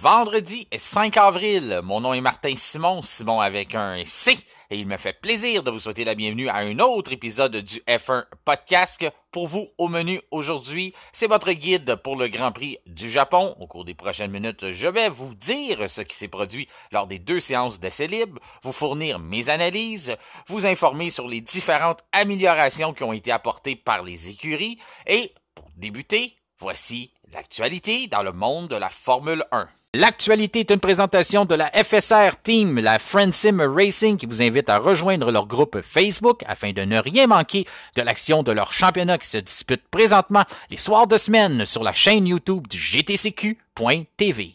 vendredi 5 avril. Mon nom est Martin Simon, Simon avec un C, et il me fait plaisir de vous souhaiter la bienvenue à un autre épisode du F1 Podcast. Pour vous, au menu aujourd'hui, c'est votre guide pour le Grand Prix du Japon. Au cours des prochaines minutes, je vais vous dire ce qui s'est produit lors des 2 séances d'essais libres, vous fournir mes analyses, vous informer sur les différentes améliorations qui ont été apportées par les écuries, et pour débuter, voici l'actualité dans le monde de la Formule 1. L'actualité est une présentation de la FSR Team, la Friendsim Racing, qui vous invite à rejoindre leur groupe Facebook afin de ne rien manquer de l'action de leur championnat qui se dispute présentement les soirs de semaine sur la chaîne YouTube du GTCQ.tv.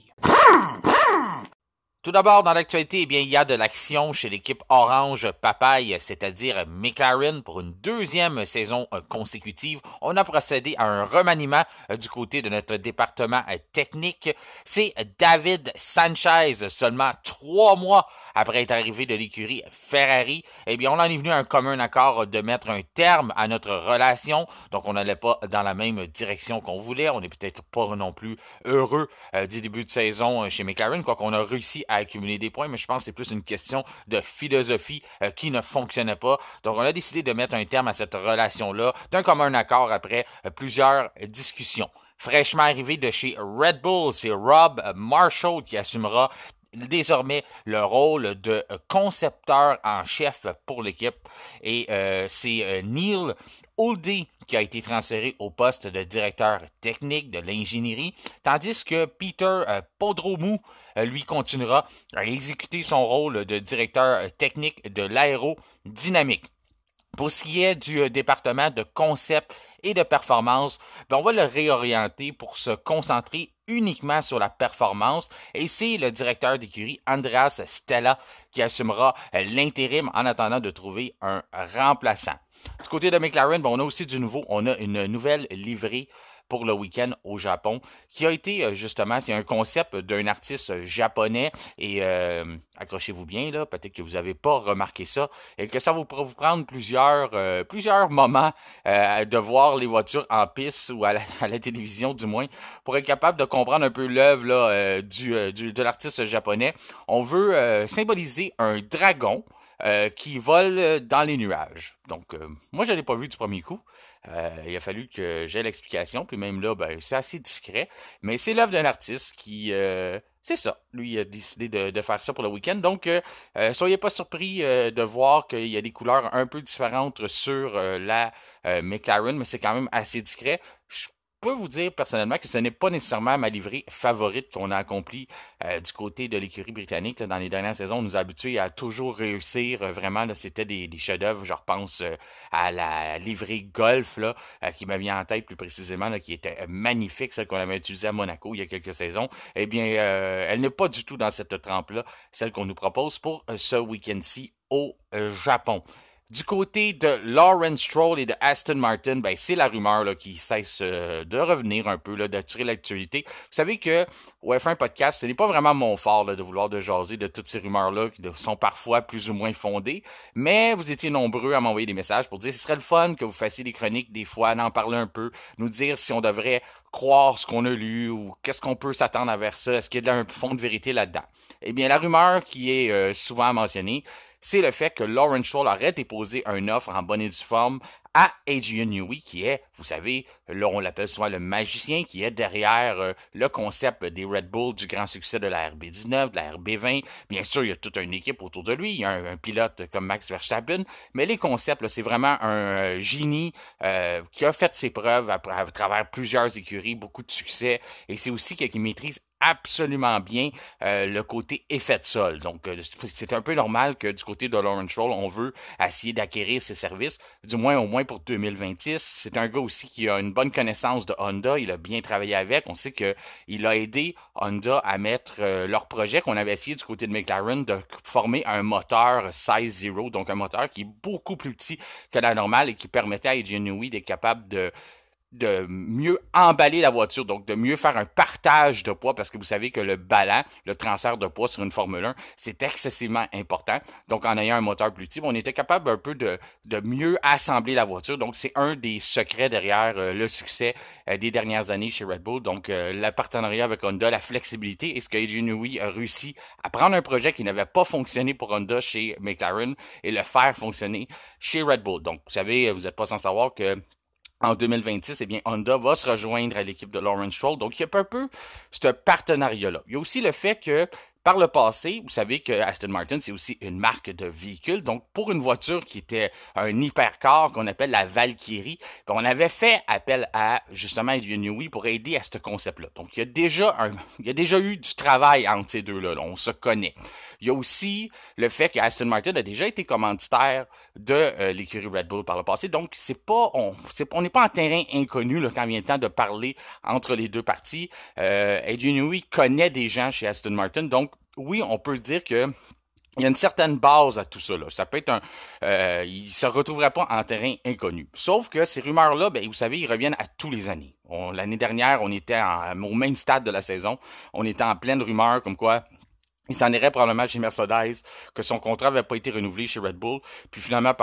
Tout d'abord, dans l'actualité, il y a de l'action chez l'équipe Orange Papaye, c'est-à-dire McLaren, pour une 2e saison consécutive. On a procédé à un remaniement du côté de notre département technique. C'est David Sanchez, seulement 3 mois après être arrivé de l'écurie Ferrari. On en est venu à un commun accord de mettre un terme à notre relation. Donc, on n'allait pas dans la même direction qu'on voulait. On n'est peut-être pas non plus heureux du début de saison chez McLaren, quoiqu'on a réussi à accumuler des points, mais je pense que c'est plus une question de philosophie qui ne fonctionnait pas. Donc, on a décidé de mettre un terme à cette relation-là d'un commun accord après plusieurs discussions. Fraîchement arrivé de chez Red Bull, c'est Rob Marshall qui assumera désormais le rôle de concepteur en chef pour l'équipe. Et c'est Neil Oldie qui a été transféré au poste de directeur technique de l'ingénierie, tandis que Peter Podromou, lui, continuera à exécuter son rôle de directeur technique de l'aérodynamique. Pour ce qui est du département de concept et de performance, on va le réorienter pour se concentrer uniquement sur la performance, et c'est le directeur d'écurie Andreas Stella qui assumera l'intérim en attendant de trouver un remplaçant. Du côté de McLaren, on a aussi du nouveau, on a une nouvelle livrée pour le week-end au Japon, qui a été justement, c'est un concept d'un artiste japonais, et accrochez-vous bien, là, peut-être que vous n'avez pas remarqué ça, et que ça va vous prendre plusieurs moments de voir les voitures en piste, ou à la télévision du moins, pour être capable de comprendre un peu l'œuvre là, de l'artiste japonais. On veut symboliser un dragon qui vole dans les nuages. Donc, moi, je ne l'ai pas vu du premier coup. Il a fallu que j'aie l'explication, puis même là, c'est assez discret. Mais c'est l'œuvre d'un artiste qui... c'est ça. Lui, il a décidé de faire ça pour le week-end. Donc, soyez pas surpris de voir qu'il y a des couleurs un peu différentes sur la McLaren, mais c'est quand même assez discret. Je peux vous dire personnellement que ce n'est pas nécessairement ma livrée favorite qu'on a accomplie du côté de l'écurie britannique. Là, dans les dernières saisons, on nous a habitués à toujours réussir. Vraiment, là, c'était des chefs-d'œuvre. Je repense à la livrée Golf, là, qui me vient en tête plus précisément, là, qui était magnifique, celle qu'on avait utilisée à Monaco il y a quelques saisons. Elle n'est pas du tout dans cette trempe-là, celle qu'on nous propose pour ce week-end-ci au Japon. Du côté de Lawrence Stroll et de Aston Martin, c'est la rumeur là, qui cesse de revenir un peu, là, d'attirer l'actualité. Vous savez que au F1 Podcast, ce n'est pas vraiment mon fort là, de vouloir de jaser de toutes ces rumeurs-là qui sont parfois plus ou moins fondées, mais vous étiez nombreux à m'envoyer des messages pour dire que ce serait le fun que vous fassiez des chroniques des fois, en parler un peu, nous dire si on devrait croire ce qu'on a lu ou qu'est-ce qu'on peut s'attendre à vers ça, est-ce qu'il y a un fond de vérité là-dedans. La rumeur qui est souvent mentionnée, c'est le fait que Lawrence Stroll aurait déposé une offre en bonne et due forme à Adrian Newey, qui est, vous savez, là on l'appelle souvent le magicien, qui est derrière le concept des Red Bull, du grand succès de la RB19, de la RB20. Bien sûr, il y a toute une équipe autour de lui, il y a un pilote comme Max Verstappen, mais les concepts, là, c'est vraiment un génie qui a fait ses preuves à travers plusieurs écuries, beaucoup de succès, et c'est aussi quelqu'un qui maîtrise absolument bien le côté effet de sol. Donc, c'est un peu normal que du côté de Lawrence Stroll, on veut essayer d'acquérir ses services, au moins pour 2026. C'est un gars aussi qui a une bonne connaissance de Honda. Il a bien travaillé avec. On sait qu'il a aidé Honda à mettre leur projet qu'on avait essayé du côté de McLaren de former un moteur size zero, donc un moteur qui est beaucoup plus petit que la normale et qui permettait à Adrian Newey d'être capable de mieux emballer la voiture, donc de mieux faire un partage de poids, parce que vous savez que le ballant, le transfert de poids sur une Formule 1, c'est excessivement important. Donc, en ayant un moteur plus petit, on était capable un peu de mieux assembler la voiture. Donc, c'est un des secrets derrière le succès des dernières années chez Red Bull. Donc, le partenariat avec Honda, la flexibilité, et ce que Adrian Newey a réussi à prendre un projet qui n'avait pas fonctionné pour Honda chez McLaren et le faire fonctionner chez Red Bull. Donc, vous savez, vous n'êtes pas sans savoir que en 2026, eh bien, Honda va se rejoindre à l'équipe de Lawrence Stroll. Donc, il y a un peu ce partenariat-là. Il y a aussi le fait que, par le passé, vous savez que Aston Martin, c'est aussi une marque de véhicule. Donc, pour une voiture qui était un hypercar qu'on appelle la Valkyrie, on avait fait appel à, justement, Adrian Newey pour aider à ce concept-là. Donc, il y a déjà eu du travail entre ces deux-là. Là. On se connaît. Il y a aussi le fait que Aston Martin a déjà été commanditaire de l'écurie Red Bull par le passé. Donc, on n'est pas en terrain inconnu là, quand vient le temps de parler entre les deux parties. Adrian Newey connaît des gens chez Aston Martin. Donc, oui, on peut se dire que il y a une certaine base à tout ça. Là. Ça peut être il se retrouverait pas en terrain inconnu. Sauf que ces rumeurs-là, ben, vous savez, ils reviennent à tous les années. L'année dernière, on était au même stade de la saison. On était en pleine rumeur comme quoi il s'en irait probablement chez Mercedes, que son contrat n'avait pas été renouvelé chez Red Bull. Puis finalement,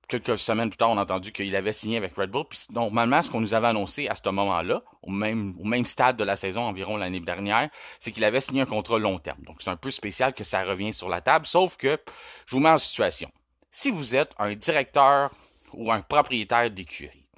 quelques semaines plus tard, on a entendu qu'il avait signé avec Red Bull. Puis normalement, ce qu'on nous avait annoncé à ce moment-là, au même stade de la saison environ l'année dernière, c'est qu'il avait signé un contrat long terme. Donc c'est un peu spécial que ça revient sur la table, sauf que je vous mets en situation. Si vous êtes un directeur ou un propriétaire d'écurie,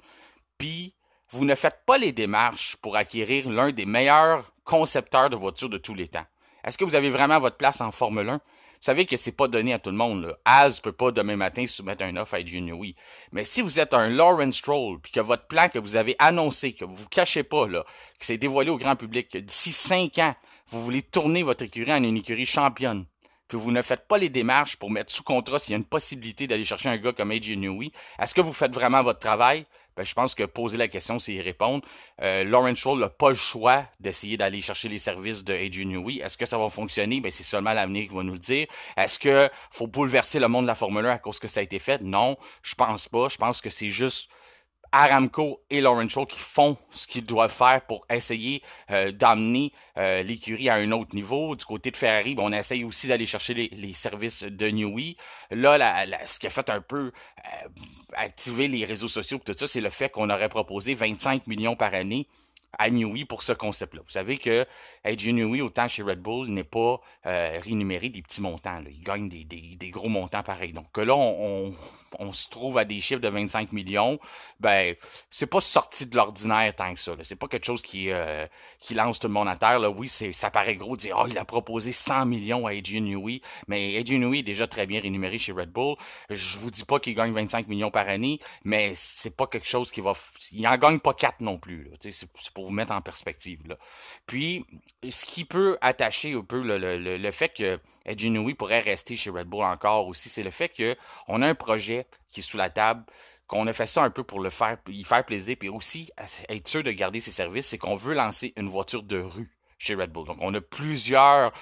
puis vous ne faites pas les démarches pour acquérir l'un des meilleurs concepteurs de voitures de tous les temps, est-ce que vous avez vraiment votre place en Formule 1? Vous savez que c'est pas donné à tout le monde. Là. Az peut pas demain matin soumettre un offre à Adrian Newey. Mais si vous êtes un Lawrence Stroll, puis que votre plan que vous avez annoncé, que vous vous cachez pas, là, que c'est dévoilé au grand public, que d'ici 5 ans, vous voulez tourner votre écurie en une écurie championne, puis vous ne faites pas les démarches pour mettre sous contrat s'il y a une possibilité d'aller chercher un gars comme Adrian Newey, est-ce que vous faites vraiment votre travail? Ben, je pense que poser la question, c'est y répondre. Lawrence Stroll n'a pas le choix d'essayer d'aller chercher les services de Adrian Newey. Est-ce que ça va fonctionner? Ben, c'est seulement l'avenir qui va nous le dire. Est-ce que faut bouleverser le monde de la Formule 1 à cause que ça a été fait? Non, je pense pas. Je pense que c'est juste Aramco et Lawrence Stroll qui font ce qu'ils doivent faire pour essayer d'amener l'écurie à un autre niveau. Du côté de Ferrari, on essaye aussi d'aller chercher les services de Newey. Là, ce qui a fait un peu activer les réseaux sociaux et tout ça, c'est le fait qu'on aurait proposé 25 millions par année à Newey pour ce concept-là. Vous savez que Adrian Newey, autant chez Red Bull, n'est pas rémunéré des petits montants. Là. Il gagne des gros montants pareils. Donc que là, on se trouve à des chiffres de 25 millions, ben c'est pas sorti de l'ordinaire tant que ça. Là. C'est pas quelque chose qui lance tout le monde à terre. Là. Oui, ça paraît gros de dire il a proposé 100 millions à Adrian Newey, mais Adrian Newey est déjà très bien rémunéré chez Red Bull. Je vous dis pas qu'il gagne 25 millions par année, mais c'est pas quelque chose qui va... Il en gagne pas 4 non plus. Là. C'est pour vous mettre en perspective. Là. Puis, ce qui peut attacher un peu le fait que Adrian Newey pourrait rester chez Red Bull encore aussi, c'est le fait qu'on a un projet qui est sous la table, qu'on a fait ça un peu pour y faire plaisir, puis aussi être sûr de garder ses services, c'est qu'on veut lancer une voiture de rue chez Red Bull. Donc, on a plusieurs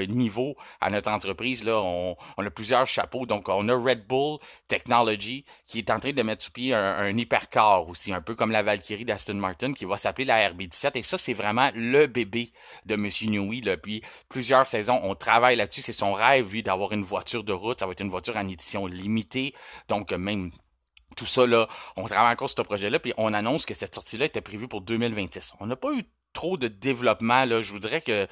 niveaux à notre entreprise. Là, on a plusieurs chapeaux. Donc, on a Red Bull Technology qui est en train de mettre sous pied un hypercar aussi, un peu comme la Valkyrie d'Aston Martin qui va s'appeler la RB17. Et ça, c'est vraiment le bébé de Monsieur Newey. Depuis plusieurs saisons, on travaille là-dessus. C'est son rêve, lui, d'avoir une voiture de route. Ça va être une voiture en édition limitée. Donc, même tout ça, là, on travaille encore sur ce projet-là, puis on annonce que cette sortie-là était prévue pour 2026. On n'a pas eu trop de développement, là. Je vous dirais que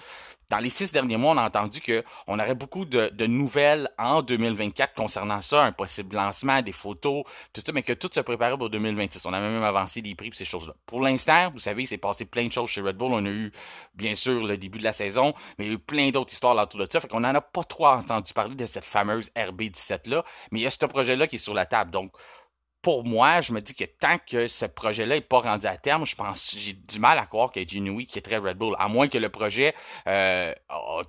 dans les 6 derniers mois, on a entendu qu'on aurait beaucoup de nouvelles en 2024 concernant ça, un possible lancement, des photos, tout ça, mais que tout se préparait pour 2026. On avait même avancé des prix et ces choses-là. Pour l'instant, vous savez, il s'est passé plein de choses chez Red Bull. On a eu, bien sûr, le début de la saison, mais il y a eu plein d'autres histoires autour de ça. Fait qu'on n'en a pas trop entendu parler de cette fameuse RB17-là, mais il y a ce projet-là qui est sur la table. Donc, pour moi, je me dis que tant que ce projet-là n'est pas rendu à terme, j'ai du mal à croire que Newey quitterait Red Bull. À moins que le projet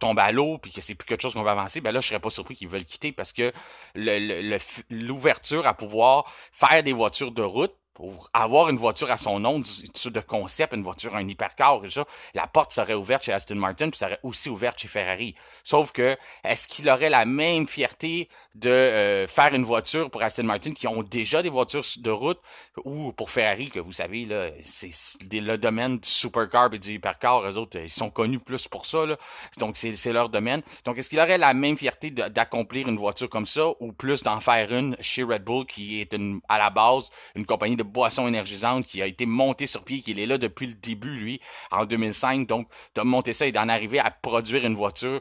tombe à l'eau puis que c'est plus quelque chose qu'on va avancer, ben là, je serais pas surpris qu'ils veulent quitter parce que l'ouverture à pouvoir faire des voitures de route pour avoir une voiture à son nom de concept, une voiture, un hypercar, et ça, la porte serait ouverte chez Aston Martin, puis ça serait aussi ouverte chez Ferrari. Sauf que, est-ce qu'il aurait la même fierté de faire une voiture pour Aston Martin qui ont déjà des voitures de route, ou pour Ferrari, que vous savez, là, c'est le domaine du supercar et du hypercar, eux autres, ils sont connus plus pour ça, là. Donc c'est leur domaine. Donc est-ce qu'il aurait la même fierté d'accomplir une voiture comme ça, ou plus d'en faire une chez Red Bull, qui est à la base une compagnie de boissons énergisantes qui a été montée sur pied, qui est là depuis le début, lui, en 2005. Donc de monter ça et d'en arriver à produire une voiture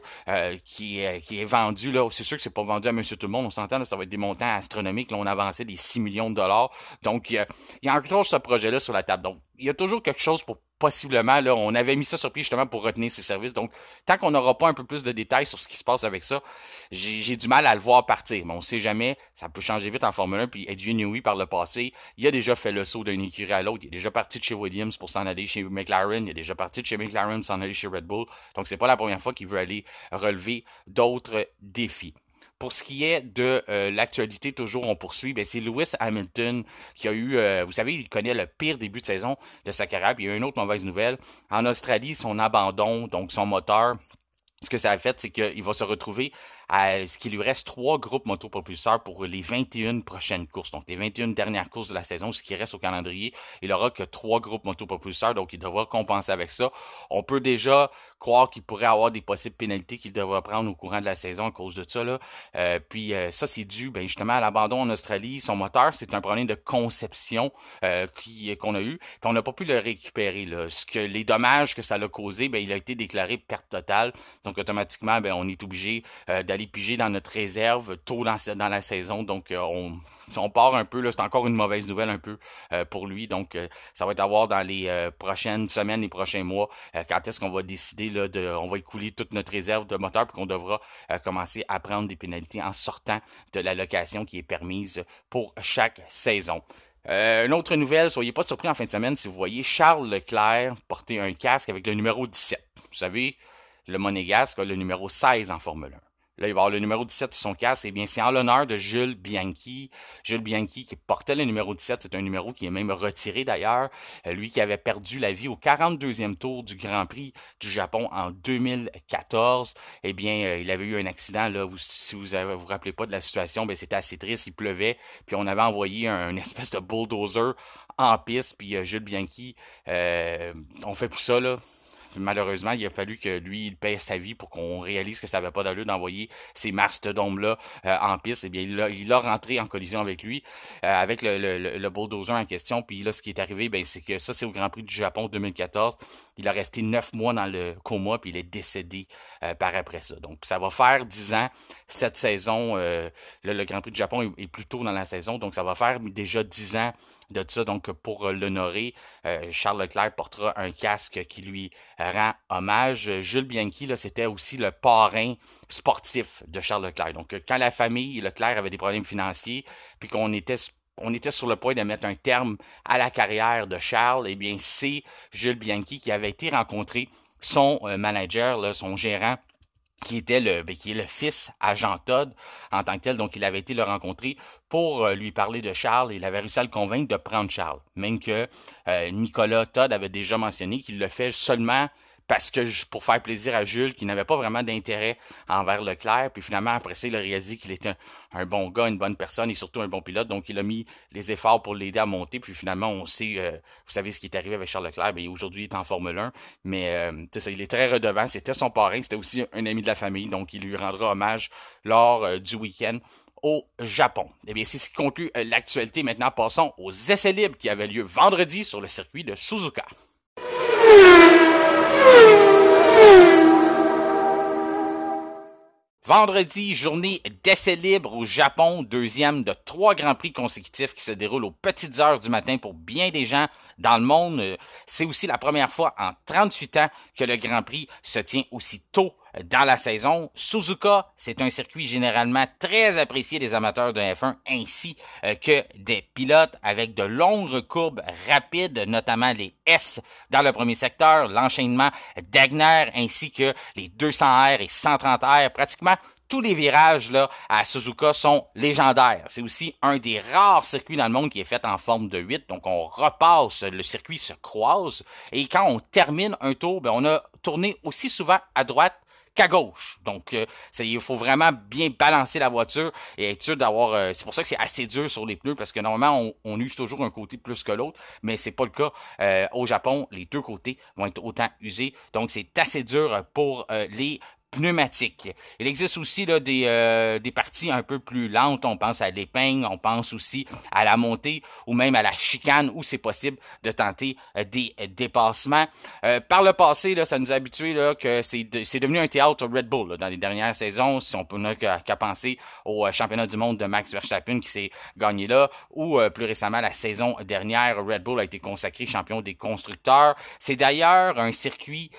qui est vendue, là, c'est sûr que c'est pas vendu à monsieur tout le monde, on s'entend, là, ça va être des montants astronomiques, là, on avançait des 6 millions de dollars. Donc il y a encore ce projet-là sur la table. Donc il y a toujours quelque chose pour possiblement, là, on avait mis ça sur pied justement pour retenir ces services. Donc, tant qu'on n'aura pas un peu plus de détails sur ce qui se passe avec ça, j'ai du mal à le voir partir. Mais on sait jamais, ça peut changer vite en Formule 1. Puis Adrian Newey, par le passé, il a déjà fait le saut d'une écurie à l'autre. Il est déjà parti de chez Williams pour s'en aller chez McLaren. Il est déjà parti de chez McLaren pour s'en aller chez Red Bull. Donc, c'est pas la première fois qu'il veut aller relever d'autres défis. Pour ce qui est de l'actualité, toujours on poursuit, ben c'est Lewis Hamilton qui a eu, vous savez, il connaît le pire début de saison de sa carrière. Puis il y a une autre mauvaise nouvelle. En Australie, son abandon, donc son moteur, ce que ça a fait, c'est qu'il va se retrouver à ce qu'il lui reste 3 groupes motopropulseurs pour les 21 prochaines courses. Donc, les 21 dernières courses de la saison, ce qui reste au calendrier, il aura que 3 groupes motopropulseurs, donc il devra compenser avec ça. On peut déjà croire qu'il pourrait avoir des possibles pénalités qu'il devra prendre au courant de la saison à cause de ça, là. Ça, c'est dû justement à l'abandon en Australie. Son moteur, c'est un problème de conception qu'on a eu, puis on n'a pas pu le récupérer, là. Les dommages que ça l'a causé, il a été déclaré perte totale. Donc, automatiquement, on est obligé d'aller piger dans notre réserve tôt dans la saison. Donc, on part un peu, là, c'est encore une mauvaise nouvelle un peu pour lui. Donc, ça va être à voir dans les prochaines semaines, les prochains mois, quand est-ce qu'on va décider, là, on va écouler toute notre réserve de moteur, puis qu'on devra commencer à prendre des pénalités en sortant de la location qui est permise pour chaque saison. Une autre nouvelle, soyez pas surpris en fin de semaine si vous voyez Charles Leclerc porter un casque avec le numéro 17. Vous savez, le monégasque a le numéro 16 en Formule 1. Là, il va avoir le numéro 17 sur son casque. Eh bien, c'est en l'honneur de Jules Bianchi. Jules Bianchi qui portait le numéro 17. C'est un numéro qui est même retiré d'ailleurs. Lui qui avait perdu la vie au 42e tour du Grand Prix du Japon en 2014. Eh bien, il avait eu un accident. Là, si vous vous rappelez pas de la situation, c'était assez triste. Il pleuvait. Puis on avait envoyé un espèce de bulldozer en piste. Puis Jules Bianchi, on fait plus ça, là. Malheureusement, il a fallu que lui, il paye sa vie pour qu'on réalise que ça n'avait pas d'allure d'envoyer ces mastodontes-là en piste. Eh bien, il a rentré en collision avec lui, avec le bulldozer en question. Puis là, ce qui est arrivé, c'est que ça, c'est au Grand Prix du Japon 2014. Il a resté 9 mois dans le coma, puis il est décédé par après ça. Donc, ça va faire 10 ans cette saison. Le Grand Prix du Japon est plus tôt dans la saison, donc ça va faire déjà 10 ans de ça. Donc, pour l'honorer, Charles Leclerc portera un casque qui lui rend hommage. Jules Bianchi, là, c'était aussi le parrain sportif de Charles Leclerc. Donc, quand la famille Leclerc avait des problèmes financiers, puis qu'on était sur le point de mettre un terme à la carrière de Charles, eh bien, c'est Jules Bianchi qui avait été rencontrer son manager, là, son gérant, qui est le fils à Jean Todt en tant que tel. Donc, il avait été le rencontrer pour lui parler de Charles. Il avait réussi à le convaincre de prendre Charles. Même que Nicolas Todt avait déjà mentionné qu'il le fait seulement parce que pour faire plaisir à Jules, qui n'avait pas vraiment d'intérêt envers Leclerc. Puis finalement, après ça, il a réalisé qu'il était un bon gars, une bonne personne et surtout un bon pilote. Donc, il a mis les efforts pour l'aider à monter. Puis finalement, on sait, vous savez ce qui est arrivé avec Charles Leclerc. Aujourd'hui, il est en Formule 1. Mais c'est ça, il est très redevant. C'était son parrain. C'était aussi un ami de la famille. Donc, il lui rendra hommage lors du week-end au Japon. Eh bien, c'est ce qui conclut l'actualité. Maintenant, passons aux essais libres qui avaient lieu vendredi sur le circuit de Suzuka. Vendredi, journée d'essais libres au Japon, deuxième de 3 Grands Prix consécutifs qui se déroulent aux petites heures du matin pour bien des gens dans le monde. C'est aussi la première fois en 38 ans que le Grand Prix se tient aussi tôt dans la saison. Suzuka, c'est un circuit généralement très apprécié des amateurs de F1 ainsi que des pilotes avec de longues courbes rapides, notamment les S dans le premier secteur, l'enchaînement d'Agner ainsi que les 200R et 130R. Pratiquement tous les virages là, à Suzuka sont légendaires. C'est aussi un des rares circuits dans le monde qui est fait en forme de 8. Donc, on repasse, le circuit se croise. Et quand on termine un tour, on a tourné aussi souvent à droite qu'à gauche. Donc, il faut vraiment bien balancer la voiture et être sûr d'avoir... c'est pour ça que c'est assez dur sur les pneus, parce que normalement, on use toujours un côté plus que l'autre, mais c'est pas le cas. Au Japon, les deux côtés vont être autant usés. Donc, c'est assez dur pour les pneumatique. Il existe aussi là, des parties un peu plus lentes. On pense à l'épingle, on pense aussi à la montée ou même à la chicane où c'est possible de tenter des dépassements. Par le passé, là, ça nous a habitués là, que c'est devenu un théâtre Red Bull là, dans les dernières saisons. Si on n'a qu'à penser au championnat du monde de Max Verstappen qui s'est gagné là, ou plus récemment la saison dernière, Red Bull a été consacré champion des constructeurs. C'est d'ailleurs un circuit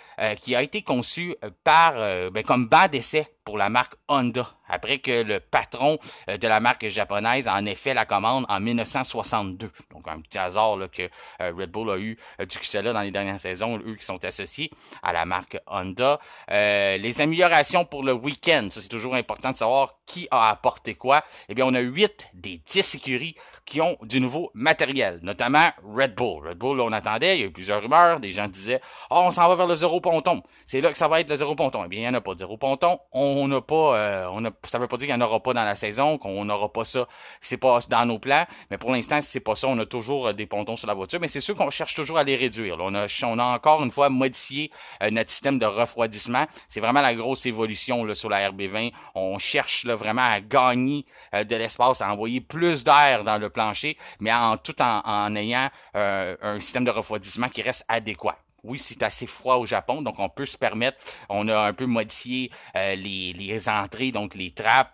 qui a été conçu par comme banc d'essai pour la marque Honda, après que le patron de la marque japonaise en ait fait la commande en 1962. Donc, un petit hasard là, que Red Bull a eu du succès là dans les dernières saisons, eux qui sont associés à la marque Honda. Les améliorations pour le week-end, ça c'est toujours important de savoir qui a apporté quoi. Eh bien, on a 8 des 10 écuries qui ont du nouveau matériel, notamment Red Bull. Red Bull, là, on attendait, il y a eu plusieurs rumeurs, des gens disaient « Oh, on s'en va vers le zéro ponton. C'est là que ça va être le zéro ponton. » Eh bien, il n'y en a pas de zéro ponton. Ça veut pas dire qu'il n'y en aura pas dans la saison, qu'on n'aura pas ça. C'est pas dans nos plans, mais pour l'instant, si c'est pas ça, on a toujours des pontons sur la voiture. Mais c'est sûr qu'on cherche toujours à les réduire. Là, on a encore une fois modifié notre système de refroidissement. C'est vraiment la grosse évolution là, sur la RB20. On cherche là, vraiment à gagner de l'espace, à envoyer plus d'air dans le plancher, mais tout en ayant un système de refroidissement qui reste adéquat. Oui, c'est assez froid au Japon, donc on peut se permettre, on a un peu modifié les entrées, donc les trappes.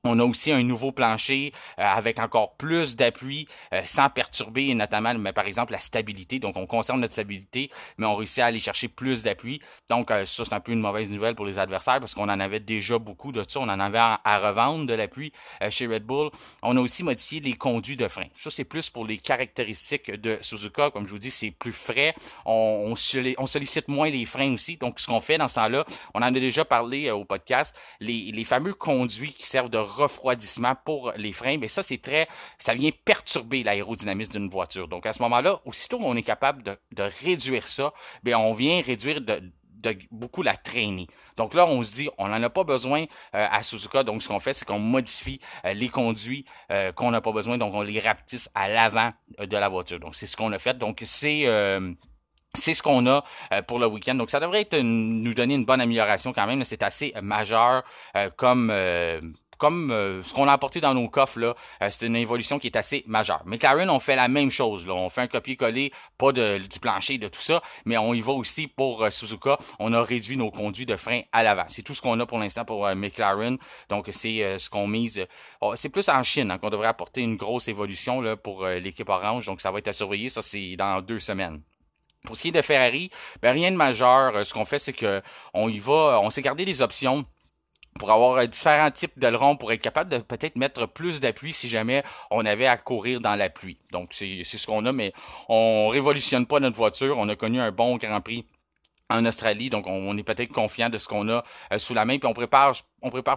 On a aussi un nouveau plancher avec encore plus d'appui sans perturber notamment, mais par exemple, la stabilité. Donc, on conserve notre stabilité, mais on réussit à aller chercher plus d'appui. Donc, ça, c'est un peu une mauvaise nouvelle pour les adversaires parce qu'on en avait déjà beaucoup de ça. On en avait à revendre de l'appui chez Red Bull. On a aussi modifié les conduits de frein. Ça, c'est plus pour les caractéristiques de Suzuka. Comme je vous dis, c'est plus frais. On sollicite moins les freins aussi. Donc, ce qu'on fait dans ce temps-là, on en a déjà parlé au podcast, les fameux conduits qui servent de refroidissement pour les freins, mais ça vient perturber l'aérodynamisme d'une voiture. Donc à ce moment-là, aussitôt on est capable de réduire ça, bien on vient réduire de beaucoup la traînée. Donc là, on se dit, on n'en a pas besoin à Suzuka. Donc ce qu'on fait, c'est qu'on modifie les conduits qu'on n'a pas besoin. Donc on les rapetisse à l'avant de la voiture. Donc c'est ce qu'on a fait. Donc c'est ce qu'on a pour le week-end. Donc, ça devrait nous donner une bonne amélioration quand même. C'est assez majeur comme ce qu'on a apporté dans nos coffres, là, c'est une évolution qui est assez majeure. McLaren, on fait la même chose. Là. On fait un copier-coller, pas du plancher, de tout ça, mais on y va aussi pour Suzuka. On a réduit nos conduits de frein à l'avant. C'est tout ce qu'on a pour l'instant pour McLaren. Donc, c'est ce qu'on mise. C'est plus en Chine qu'on devrait apporter une grosse évolution là, pour l'équipe orange. Donc, ça va être à surveiller. Ça, c'est dans 2 semaines. Pour ce qui est de Ferrari, rien de majeur. Ce qu'on fait, c'est que on s'est gardé des options pour avoir différents types d'ailerons pour être capable de peut-être mettre plus d'appui si jamais on avait à courir dans la pluie. Donc, c'est ce qu'on a, mais on révolutionne pas notre voiture. On a connu un bon Grand Prix en Australie, donc on est peut-être confiant de ce qu'on a sous la main, puis on prépare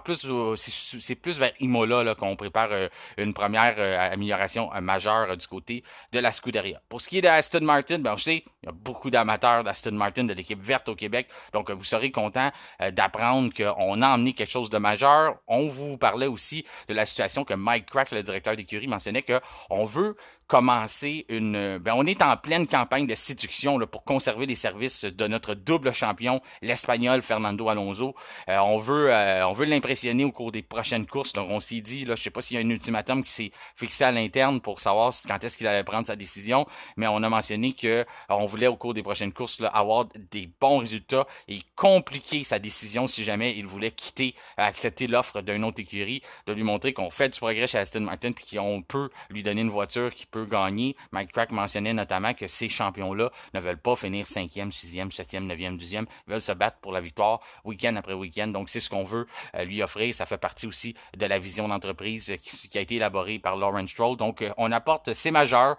plus, c'est plus vers Imola là, qu'on prépare une première amélioration majeure du côté de la Scuderia. Pour ce qui est de Aston Martin, on sait, il y a beaucoup d'amateurs d'Aston Martin, de l'équipe verte au Québec, donc vous serez content d'apprendre qu'on a emmené quelque chose de majeur. On vous parlait aussi de la situation que Mike Crack, le directeur d'écurie, mentionnait qu'on veut commencer on est en pleine campagne de séduction là, pour conserver les services de notre double champion, l'Espagnol Fernando Alonso. On veut l'impressionner au cours des prochaines courses. Donc, on s'est dit, là, je sais pas s'il y a un ultimatum qui s'est fixé à l'interne pour savoir quand est-ce qu'il allait prendre sa décision, mais on a mentionné que on voulait au cours des prochaines courses là, avoir des bons résultats et compliquer sa décision si jamais il voulait accepter l'offre d'une autre écurie, de lui montrer qu'on fait du progrès chez Aston Martin puis qu'on peut lui donner une voiture qui peut gagner. Mike Crack mentionnait notamment que ces champions-là ne veulent pas finir 5e, 6e, 7e, 9e, 10e. Ils veulent se battre pour la victoire week-end après week-end. Donc, c'est ce qu'on veut lui offrir. Ça fait partie aussi de la vision d'entreprise qui a été élaborée par Lawrence Stroll. Donc, on apporte, c'est majeur,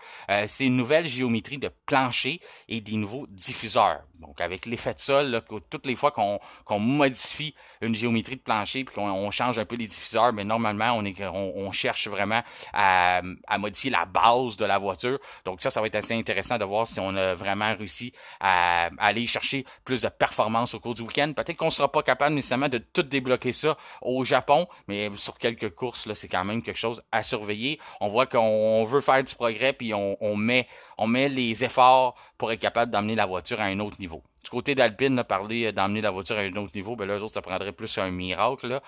c'est une nouvelle géométrie de plancher et des nouveaux diffuseurs. Donc, avec l'effet de sol, là, toutes les fois qu'on modifie une géométrie de plancher puis qu'on change un peu les diffuseurs, mais normalement, on cherche vraiment à modifier la base de la voiture. Donc, ça va être assez intéressant de voir si on a vraiment réussi à aller chercher plus de performance au cours du week-end. Peut-être qu'on ne sera pas capable nécessairement de tout débloquer ça au Japon, mais sur quelques courses, là, c'est quand même quelque chose à surveiller. On voit qu'on veut faire du progrès puis on met les efforts pour être capable d'amener la voiture à un autre niveau. Du côté d'Alpine, parler d'emmener la voiture à un autre niveau, ben là, eux autres, ça prendrait plus un miracle. Là.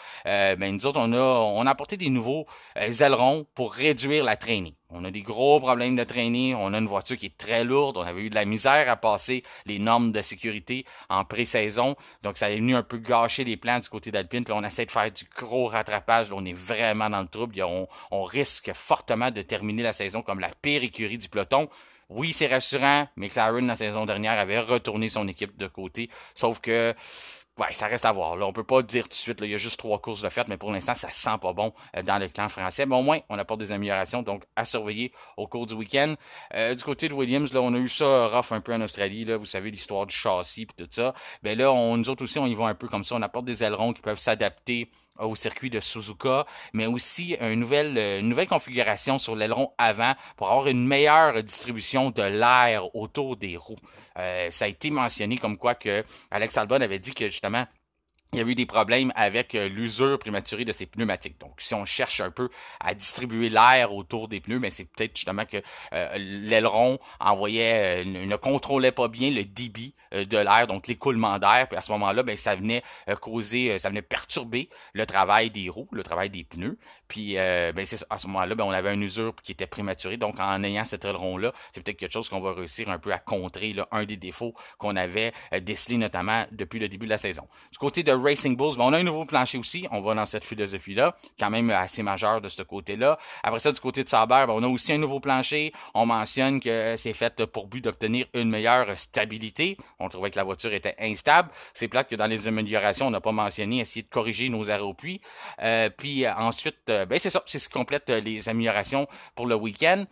Ben nous autres, on a apporté des nouveaux ailerons pour réduire la traînée. On a des gros problèmes de traînée. On a une voiture qui est très lourde. On avait eu de la misère à passer les normes de sécurité en pré-saison. Donc, ça est venu un peu gâcher les plans du côté d'Alpine. Puis on essaie de faire du gros rattrapage. Là, on est vraiment dans le trouble. On risque fortement de terminer la saison comme la pire écurie du peloton. Oui, c'est rassurant. McLaren, la saison dernière, avait retourné son équipe de côté. Sauf que, ouais, ça reste à voir. Là, on peut pas dire tout de suite, là, il y a juste 3 courses de fête, mais pour l'instant, ça sent pas bon dans le clan français. Mais au moins, on apporte des améliorations, donc à surveiller au cours du week-end. Du côté de Williams, là, on a eu ça rough un peu en Australie. Là, vous savez, l'histoire du châssis et tout ça. Ben là, nous autres aussi, on y va un peu comme ça. On apporte des ailerons qui peuvent s'adapter au circuit de Suzuka, mais aussi une nouvelle configuration sur l'aileron avant pour avoir une meilleure distribution de l'air autour des roues. Ça a été mentionné comme quoi que Alex Albon avait dit que justement il y a eu des problèmes avec l'usure prématurée de ses pneumatiques. Donc, si on cherche un peu à distribuer l'air autour des pneus, mais c'est peut-être justement que l'aileron ne contrôlait pas bien le débit de l'air, donc l'écoulement d'air. Puis à ce moment-là, ben ça venait ça venait perturber le travail des roues, le travail des pneus. Puis ben c'est à ce moment-là, ben on avait une usure qui était prématurée. Donc, en ayant cet aileron-là, c'est peut-être quelque chose qu'on va réussir un peu à contrer, là, un des défauts qu'on avait décelé notamment depuis le début de la saison. Du côté de Racing Bulls, ben on a un nouveau plancher aussi. On va dans cette philosophie-là, quand même assez majeur de ce côté-là. Après ça, du côté de Sauber, ben on a aussi un nouveau plancher. On mentionne que c'est fait pour but d'obtenir une meilleure stabilité. On trouvait que la voiture était instable. C'est plate que dans les améliorations, on n'a pas mentionné essayer de corriger nos arrêts au puits. Puis ensuite, ben c'est ça, c'est ce qui complète les améliorations pour le week-end.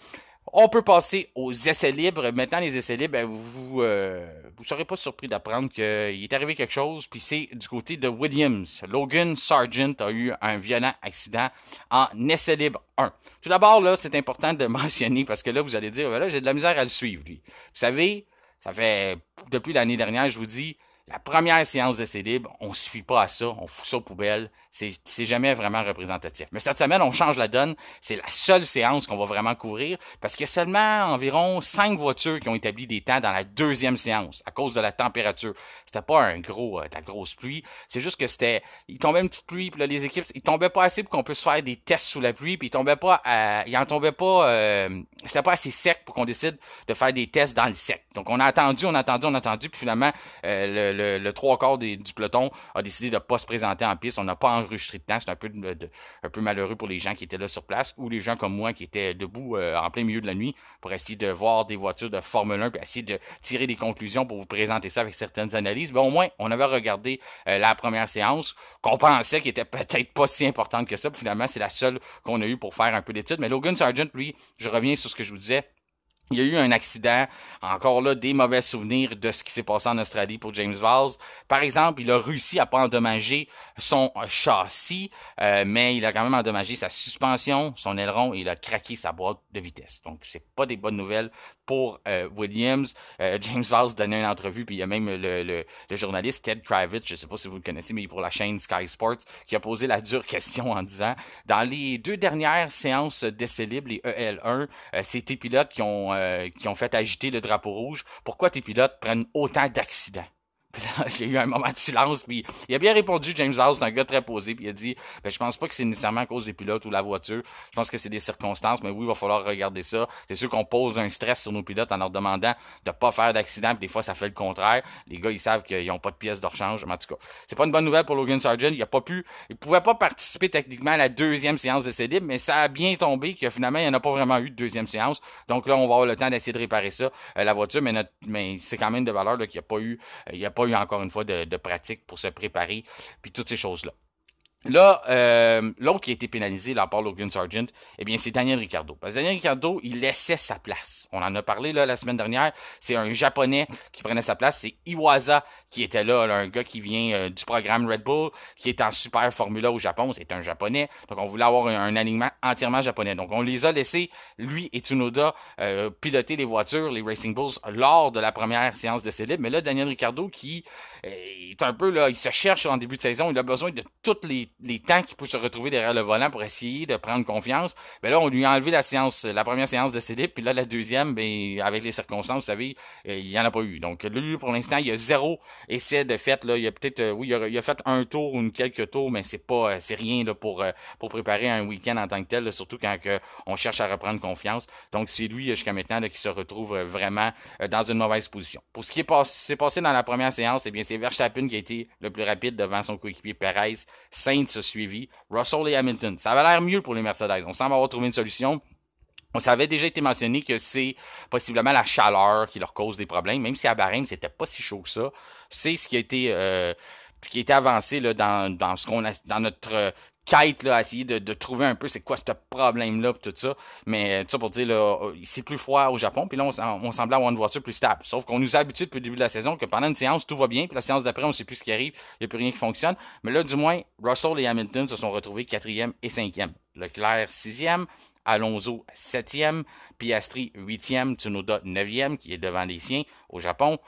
On peut passer aux essais libres. Maintenant, les essais libres, ben, vous serez pas surpris d'apprendre qu'il est arrivé quelque chose, puis c'est du côté de Williams. Logan Sargent a eu un violent accident en essai libre 1. Tout d'abord, là, c'est important de mentionner, parce que là, vous allez dire, ben là, j'ai de la misère à le suivre, lui. Vous savez, ça fait, depuis l'année dernière, je vous dis, la première séance d'essai libre, on ne se fie pas à ça, on fout ça aux poubelles, c'est jamais vraiment représentatif. Mais cette semaine, on change la donne, c'est la seule séance qu'on va vraiment couvrir, parce qu'il y a seulement environ 5 voitures qui ont établi des temps dans la deuxième séance, à cause de la température. C'était pas de la grosse pluie, c'est juste que il tombait une petite pluie, puis là, les équipes, ils tombaient pas assez pour qu'on puisse faire des tests sous la pluie, puis c'était pas assez sec pour qu'on décide de faire des tests dans le sec. Donc, on a attendu, puis finalement, le 3/4 du peloton a décidé de pas se présenter en piste. On n'a pas enregistré de temps. C'est un peu malheureux pour les gens qui étaient là sur place ou les gens comme moi qui étaient debout en plein milieu de la nuit pour essayer de voir des voitures de Formule 1 puis essayer de tirer des conclusions pour vous présenter ça avec certaines analyses. Ben, au moins, on avait regardé la première séance qu'on pensait qui était peut-être pas si importante que ça. Puis finalement, c'est la seule qu'on a eue pour faire un peu d'études. Mais Logan Sargent, lui, je reviens sur ce que je vous disais. Il y a eu un accident, encore là, des mauvais souvenirs de ce qui s'est passé en Australie pour James Valls. Par exemple, il a réussi à pas endommager son châssis, mais il a quand même endommagé sa suspension, son aileron, et il a craqué sa boîte de vitesse. Donc, c'est pas des bonnes nouvelles pour Williams. James Valls donnait une entrevue, puis il y a même le journaliste Ted Kravitz, je sais pas si vous le connaissez, mais pour la chaîne Sky Sports, qui a posé la dure question en disant, dans les 2 dernières séances d'essai libre, les EL1, c'est tes pilotes qui ont fait agiter le drapeau rouge. Pourquoi tes pilotes prennent autant d'accidents? Puis là, j'ai eu un moment de silence, puis il a bien répondu, James Valls, c'est un gars très posé, puis il a dit, ben, je pense pas que c'est nécessairement à cause des pilotes ou la voiture, je pense que c'est des circonstances, mais oui, il va falloir regarder ça. C'est sûr qu'on pose un stress sur nos pilotes en leur demandant de pas faire d'accident, puis des fois, ça fait le contraire. Les gars, ils savent qu'ils ont pas de pièces de rechange, mais en tout cas, c'est pas une bonne nouvelle pour Logan Sargent, il pouvait pas participer techniquement à la deuxième séance d'essai libre, mais ça a bien tombé que finalement, il n'y en a pas vraiment eu de deuxième séance, donc là, on va avoir le temps d'essayer de réparer ça, la voiture, mais c'est quand même de valeur là, qu'il n'y a pas eu encore une fois de pratique pour se préparer, puis toutes ces choses-là. Là, l'autre qui a été pénalisé, là, par Logan Sargent, eh bien, c'est Daniel Ricciardo. Parce que Daniel Ricciardo, il laissait sa place. On en a parlé, là, la semaine dernière. C'est un Japonais qui prenait sa place. C'est Iwasa qui était là, un gars qui vient du programme Red Bull, qui est en super Formula au Japon. C'est un Japonais. Donc, on voulait avoir un alignement entièrement japonais. Donc, on les a laissés, lui et Tsunoda, piloter les voitures, les Racing Bulls, lors de la première séance d'essai libre. Mais là, Daniel Ricciardo, qui est un peu, là, il se cherche en début de saison. Il a besoin de toutes les temps qu'il peut se retrouver derrière le volant pour essayer de prendre confiance. Ben là, on lui a enlevé la première séance de CDIP, puis là, la deuxième, ben, avec les circonstances, vous savez, il y en a pas eu. Donc, lui, pour l'instant, il y a 0 essai de fait, là. Il y a peut-être, oui, il a fait un tour ou quelques tours, mais c'est rien, là, pour préparer un week-end en tant que tel, là, surtout quand on cherche à reprendre confiance. Donc, c'est lui, jusqu'à maintenant, là, qui se retrouve vraiment dans une mauvaise position. Pour ce qui s'est passé dans la première séance, eh bien, c'est Verstappen qui a été le plus rapide devant son coéquipier Perez. Sainz a suivi, Russell et Hamilton. Ça avait l'air mieux pour les Mercedes. On semble avoir trouvé une solution. Ça avait déjà été mentionné que c'est possiblement la chaleur qui leur cause des problèmes, même si à Bahreïn, c'était pas si chaud que ça. C'est ce qui a été avancé là, dans ce qu'on a dans notre quête là, à essayer de trouver un peu c'est quoi ce problème-là tout ça. Mais tout ça pour dire là, c'est plus froid au Japon, puis là on semblait avoir une voiture plus stable. Sauf qu'on nous a habitué depuis le début de la saison que pendant une séance, tout va bien, puis la séance d'après, on sait plus ce qui arrive, il n'y a plus rien qui fonctionne. Mais là, du moins, Russell et Hamilton se sont retrouvés 4e et 5e. Leclerc 6e, Alonso 7e, Piastri 8e, Tsunoda 9e, qui est devant les siens au Japon.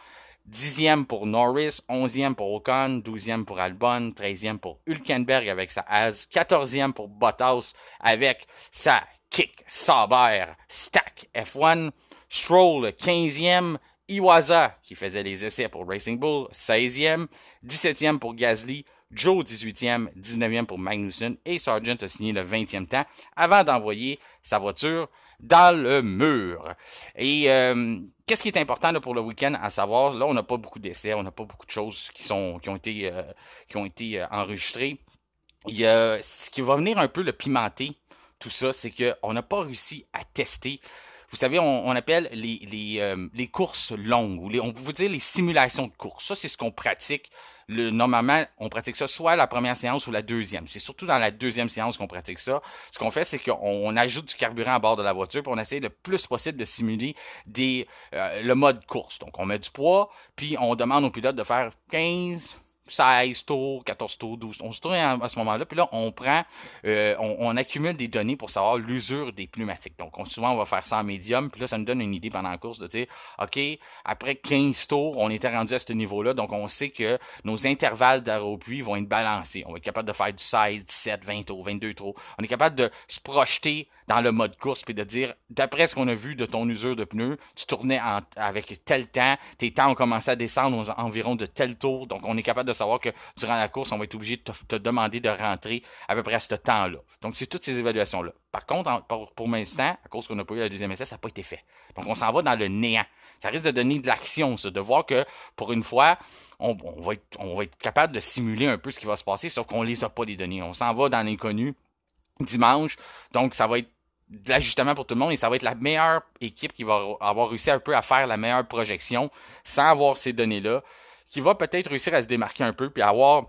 10e pour Norris, 11e pour Ocon, 12e pour Albon, 13e pour Hülkenberg avec sa Haas, 14e pour Bottas avec sa Kick Sauber Stack F1, Stroll 15e, Iwasa qui faisait les essais pour Racing Bull 16e, 17e pour Gasly, Joe 18e, 19e pour Magnussen et Sargent a signé le 20e temps avant d'envoyer sa voiture dans le mur. Et qu'est-ce qui est important là, pour le week-end à savoir, là on n'a pas beaucoup d'essais, on n'a pas beaucoup de choses qui ont été enregistrées. Il y a ce qui va venir un peu le pimenter tout ça, c'est qu'on n'a pas réussi à tester. Vous savez, on appelle les courses longues, ou on peut dire les simulations de course. Ça, c'est ce qu'on pratique. Normalement, on pratique ça soit la première séance ou la deuxième. C'est surtout dans la deuxième séance qu'on pratique ça. Ce qu'on fait, c'est qu'on ajoute du carburant à bord de la voiture, puis on essaie le plus possible de simuler le mode course. Donc, on met du poids, puis on demande aux pilotes de faire 15, 16 tours, 14 tours, 12, 11 tours à ce moment-là. Puis là, on accumule des données pour savoir l'usure des pneumatiques. Donc, souvent, on va faire ça en médium. Puis là, ça nous donne une idée pendant la course de dire, OK, après 15 tours, on était rendu à ce niveau-là. Donc, on sait que nos intervalles d'aéropuits vont être balancés. On va être capable de faire du 16, 17, 20 tours, 22 tours. On est capable de se projeter dans le mode course puis de dire, d'après ce qu'on a vu de ton usure de pneus, tu tournais avec tel temps, tes temps ont commencé à descendre environ de tel tour. Donc, on est capable de savoir que durant la course, on va être obligé de te demander de rentrer à peu près à ce temps-là. Donc, c'est toutes ces évaluations-là. Par contre, pour l'instant, à cause qu'on n'a pas eu la deuxième essai, ça n'a pas été fait. Donc, on s'en va dans le néant. Ça risque de donner de l'action, ça, de voir que, pour une fois, on va être capable de simuler un peu ce qui va se passer, sauf qu'on les a pas, les données. On s'en va dans l'inconnu dimanche. Donc, ça va être de l'ajustement pour tout le monde et ça va être la meilleure équipe qui va avoir réussi un peu à faire la meilleure projection sans avoir ces données-là, qui va peut-être réussir à se démarquer un peu puis avoir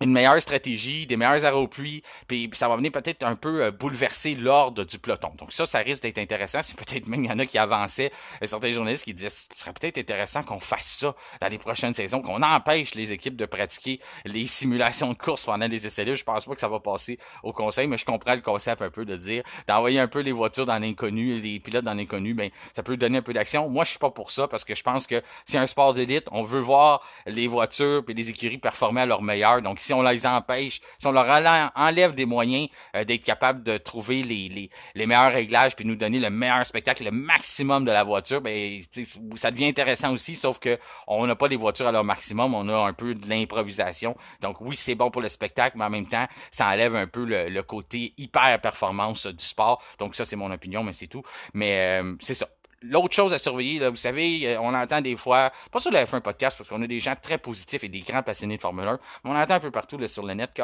une meilleure stratégie, des meilleurs aéropuits, puis ça va venir peut-être un peu bouleverser l'ordre du peloton. Donc ça risque d'être intéressant. C'est peut-être même, il y en a qui avançaient, certains journalistes qui disaient, ce serait peut-être intéressant qu'on fasse ça dans les prochaines saisons, qu'on empêche les équipes de pratiquer les simulations de course pendant les essais libres. Je pense pas que ça va passer au conseil, mais je comprends le concept un peu de dire, d'envoyer un peu les voitures dans l'inconnu, les pilotes dans l'inconnu, ben ça peut donner un peu d'action. Moi, je suis pas pour ça, parce que je pense que c'est un sport d'élite. On veut voir les voitures et les écuries performer à leur meilleur. Donc, si on les empêche, si on leur enlève des moyens d'être capable de trouver les meilleurs réglages puis nous donner le meilleur spectacle, le maximum de la voiture, ben ça devient intéressant aussi, sauf que on n'a pas les voitures à leur maximum, on a un peu de l'improvisation. Donc oui, c'est bon pour le spectacle, mais en même temps, ça enlève un peu le côté hyper performance du sport. Donc ça, c'est mon opinion, mais c'est tout. Mais c'est ça. L'autre chose à surveiller, là, vous savez, on entend des fois, pas sur le F1 podcast, parce qu'on a des gens très positifs et des grands passionnés de Formule 1, mais on entend un peu partout là, sur le net que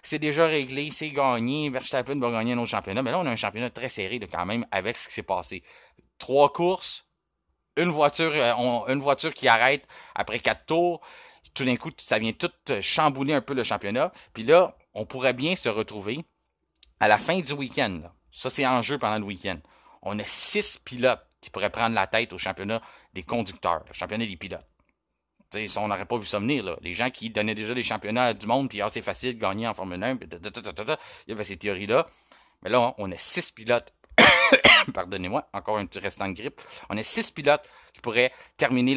c'est déjà réglé, c'est gagné, Verstappen va gagner un autre championnat. Mais là, on a un championnat très serré là, quand même avec ce qui s'est passé. 3 courses, une voiture qui arrête après 4 tours. Tout d'un coup, ça vient tout chambouler un peu le championnat. Puis là, on pourrait bien se retrouver à la fin du week-end. Là. Ça, c'est en jeu pendant le week-end. On a 6 pilotes qui pourraient prendre la tête au championnat des conducteurs, le championnat des pilotes. T'sais, on n'aurait pas vu ça venir. Là. Les gens qui donnaient déjà les championnats du monde, puis c'est facile de gagner en Formule 1, puis il y avait ces théories-là. Mais là, on a 6 pilotes. Pardonnez-moi, encore un petit restant de grippe. On a 6 pilotes qui pourraient terminer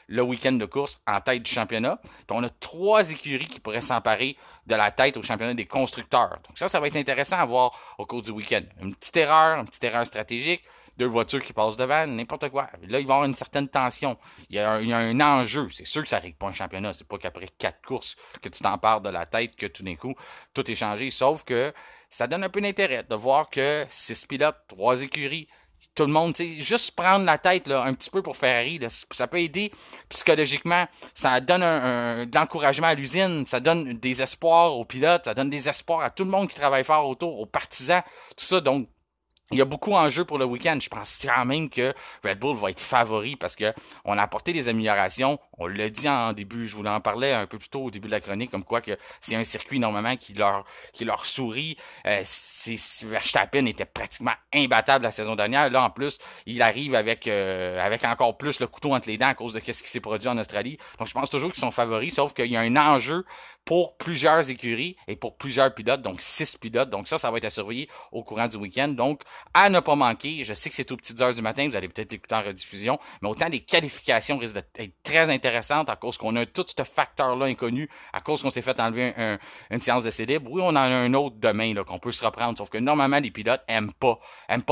le week-end de course en tête du championnat. Puis on a 3 écuries qui pourraient s'emparer de la tête au championnat des constructeurs. Donc ça va être intéressant à voir au cours du week-end. Une petite erreur stratégique. 2 voitures qui passent devant, n'importe quoi. Là, il va y avoir une certaine tension. Il y a un enjeu. C'est sûr que ça n'arrive pas un championnat. C'est pas qu'après 4 courses que tu t'empares de la tête que tout d'un coup, tout est changé. Sauf que ça donne un peu d'intérêt de voir que 6 pilotes, 3 écuries, tout le monde, tu sais, juste prendre la tête là, un petit peu pour Ferrari, là, ça peut aider psychologiquement. Ça donne de l'encouragement à l'usine, ça donne des espoirs aux pilotes, ça donne des espoirs à tout le monde qui travaille fort autour, aux partisans, tout ça. Donc, il y a beaucoup en jeu pour le week-end. Je pense quand même que Red Bull va être favori parce que on a apporté des améliorations. On l'a dit en début, je vous en parlais un peu plus tôt au début de la chronique, comme quoi que c'est un circuit normalement qui leur sourit. Verstappen était pratiquement imbattable la saison dernière. Là, en plus, il arrive avec encore plus le couteau entre les dents à cause de ce qui s'est produit en Australie. Donc, je pense toujours qu'ils sont favoris, sauf qu'il y a un enjeu pour plusieurs écuries et pour plusieurs pilotes, donc 6 pilotes. Donc ça va être à surveiller au courant du week-end. Donc, à ne pas manquer, je sais que c'est aux petites heures du matin, vous allez peut-être écouter en rediffusion, mais autant des qualifications risquent d'être très intéressantes à cause qu'on a tout ce facteur-là inconnu, à cause qu'on s'est fait enlever une séance d'essai libre. Oui, on en a un autre demain là, qu'on peut se reprendre, sauf que normalement, les pilotes aiment pas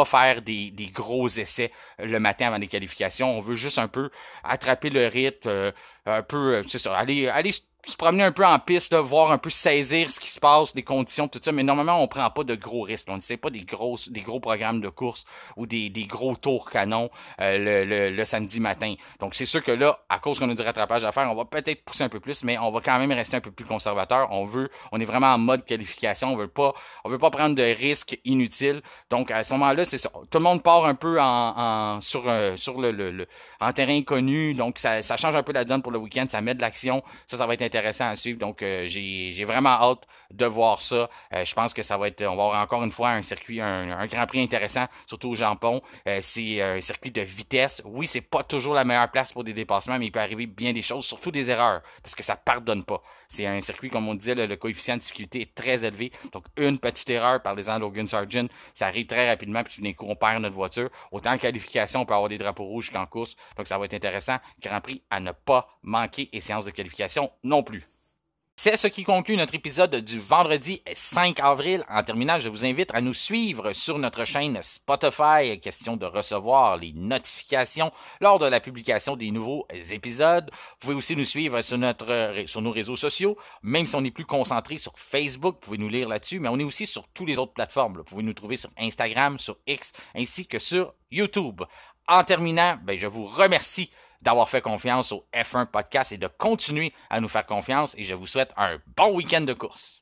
faire des gros essais le matin avant les qualifications. On veut juste un peu attraper le rythme, un peu, c'est ça, aller se promener un peu en piste, là, voir un peu saisir ce qui se passe, les conditions, tout ça, mais normalement, on prend pas de gros risques. On ne sait pas des gros programmes de course ou des gros tours canons le samedi matin. Donc, c'est sûr que là, à cause qu'on a du rattrapage à faire, on va peut-être pousser un peu plus, mais on va quand même rester un peu plus conservateur. On est vraiment en mode qualification. On veut pas prendre de risques inutiles. Donc, à ce moment-là, c'est ça. Tout le monde part un peu sur le en terrain connu. Donc, ça change un peu la donne pour le week-end. Ça met de l'action. Ça va être intéressant à suivre. Donc, j'ai vraiment hâte de voir ça. Je pense que on va avoir encore une fois un circuit, un Grand Prix intéressant, surtout au Japon. C'est un circuit de vitesse. Oui, c'est pas toujours la meilleure place pour des dépassements, mais il peut arriver bien des choses, surtout des erreurs, parce que ça pardonne pas. C'est un circuit, comme on disait, le coefficient de difficulté est très élevé. Donc, une petite erreur, parlez-en à Logan Sargent, ça arrive très rapidement, puis d'un coup, on perd notre voiture. Autant en qualification, on peut avoir des drapeaux rouges qu'en course. Donc, ça va être intéressant. Grand Prix à ne pas manquer et séance de qualification non plus. C'est ce qui conclut notre épisode du vendredi 5 avril. En terminant, je vous invite à nous suivre sur notre chaîne Spotify, question de recevoir les notifications lors de la publication des nouveaux épisodes. Vous pouvez aussi nous suivre sur nos réseaux sociaux, même si on est plus concentré sur Facebook, vous pouvez nous lire là-dessus, mais on est aussi sur toutes les autres plateformes. Vous pouvez nous trouver sur Instagram, sur X, ainsi que sur YouTube. En terminant, je vous remercie d'avoir fait confiance au F1 Podcast et de continuer à nous faire confiance et je vous souhaite un bon week-end de course.